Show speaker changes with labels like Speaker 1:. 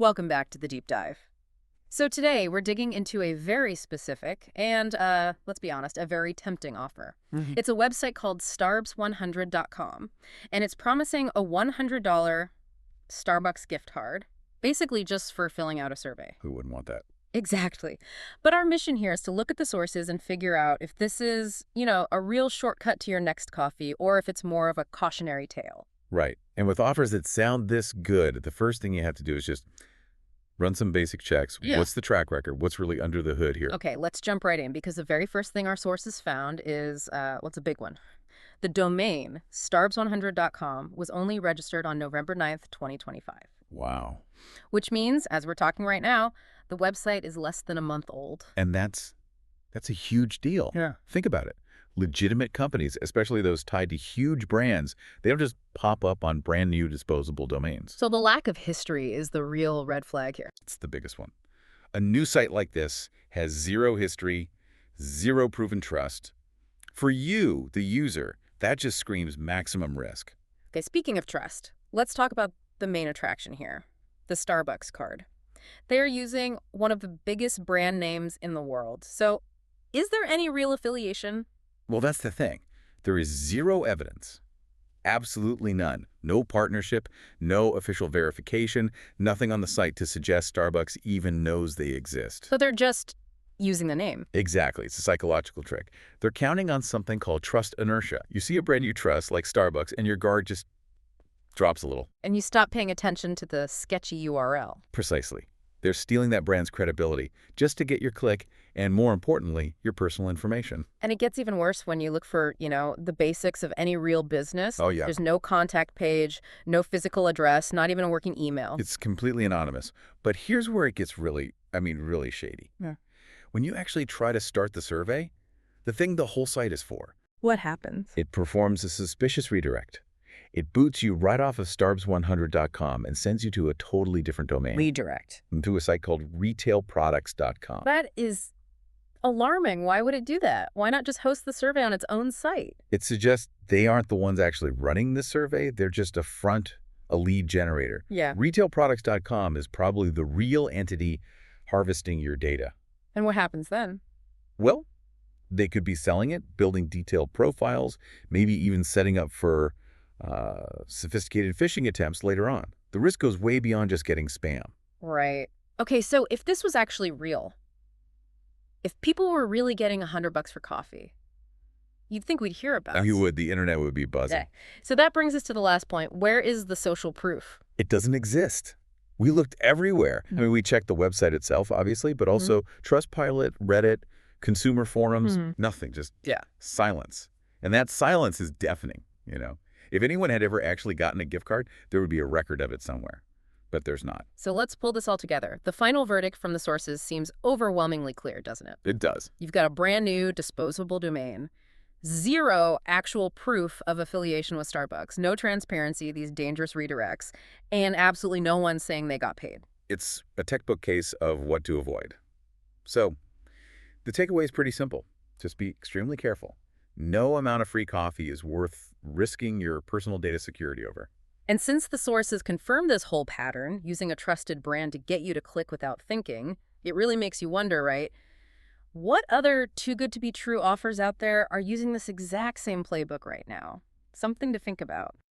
Speaker 1: Welcome back to the deep dive. So today we're digging into a very specific and, let's be honest, a very tempting offer. It's a website called Starbs100.com, and it's promising a $100 Starbucks gift card, basically just for filling out a survey.
Speaker 2: Who wouldn't want that?
Speaker 1: Exactly. But our mission here is to look at the sources and figure out if this is, a real shortcut to your next coffee or if it's more of a cautionary tale.
Speaker 2: Right. And with offers that sound this good, the first thing you have to do is just run some basic checks.
Speaker 1: Yeah.
Speaker 2: What's the track record? What's really under the hood here?
Speaker 1: Okay, let's jump right in because the very first thing our sources found is, what's a big one? The domain, starbs100.com, was only registered on November 9th, 2025.
Speaker 2: Wow.
Speaker 1: Which means, as we're talking right now, the website is less than a month old.
Speaker 2: And that's a huge deal.
Speaker 1: Yeah.
Speaker 2: Think about it. Legitimate companies, especially those tied to huge brands, they don't just pop up on brand new disposable domains.
Speaker 1: So the lack of history is the real red flag here.
Speaker 2: It's the biggest one. A new site like this has zero history, zero proven trust. For you, the user, that just screams maximum risk.
Speaker 1: Okay, speaking of trust, let's talk about the main attraction here, the Starbucks card. They're using one of the biggest brand names in the world. So is there any real affiliation?
Speaker 2: Well, that's the thing. There is zero evidence. Absolutely none. No partnership, no official verification, nothing on the site to suggest Starbucks even knows they exist.
Speaker 1: So they're just using the name.
Speaker 2: Exactly. It's a psychological trick. They're counting on something called trust inertia. You see a brand you trust, like Starbucks, and your guard just drops a little.
Speaker 1: And you stop paying attention to the sketchy URL.
Speaker 2: Precisely. They're stealing that brand's credibility just to get your click and, more importantly, your personal information.
Speaker 1: And it gets even worse when you look for, the basics of any real business.
Speaker 2: Oh, yeah.
Speaker 1: There's no contact page, no physical address, not even a working email.
Speaker 2: It's completely anonymous. But here's where it gets really shady.
Speaker 1: Yeah.
Speaker 2: When you actually try to start the survey, the thing the whole site is for,
Speaker 1: What happens?
Speaker 2: it performs a suspicious redirect. It boots you right off of starbs100.com and sends you to a totally different domain.
Speaker 1: Redirect.
Speaker 2: To a site called retailproducts.com.
Speaker 1: That is alarming. Why would it do that? Why not just host the survey on its own site?
Speaker 2: It suggests they aren't the ones actually running the survey. They're just a lead generator.
Speaker 1: Yeah.
Speaker 2: Retailproducts.com is probably the real entity harvesting your data.
Speaker 1: And what happens then?
Speaker 2: Well, they could be selling it, building detailed profiles, maybe even setting up for sophisticated phishing attempts later on. The risk goes way beyond just getting spam.
Speaker 1: Right. Okay, so if this was actually real, if people were really getting $100 for coffee, you'd think we'd hear about it.
Speaker 2: You would. The internet would be buzzing.
Speaker 1: Okay. So that brings us to the last point. Where is the social proof?
Speaker 2: It doesn't exist. We looked everywhere. I mean, we checked the website itself, obviously, but also Trustpilot, Reddit, consumer forums, nothing, just silence. And that silence is deafening, If anyone had ever actually gotten a gift card, there would be a record of it somewhere. But there's not.
Speaker 1: So let's pull this all together. The final verdict from the sources seems overwhelmingly clear, doesn't it?
Speaker 2: It does.
Speaker 1: You've got a brand new disposable domain, zero actual proof of affiliation with Starbucks, no transparency, these dangerous redirects, and absolutely no one saying they got paid.
Speaker 2: It's a textbook case of what to avoid. So the takeaway is pretty simple. Just be extremely careful. No amount of free coffee is worth risking your personal data security over.
Speaker 1: And since the sources confirm this whole pattern, using a trusted brand to get you to click without thinking, it really makes you wonder, right? What other too-good-to-be-true offers out there are using this exact same playbook right now? Something to think about.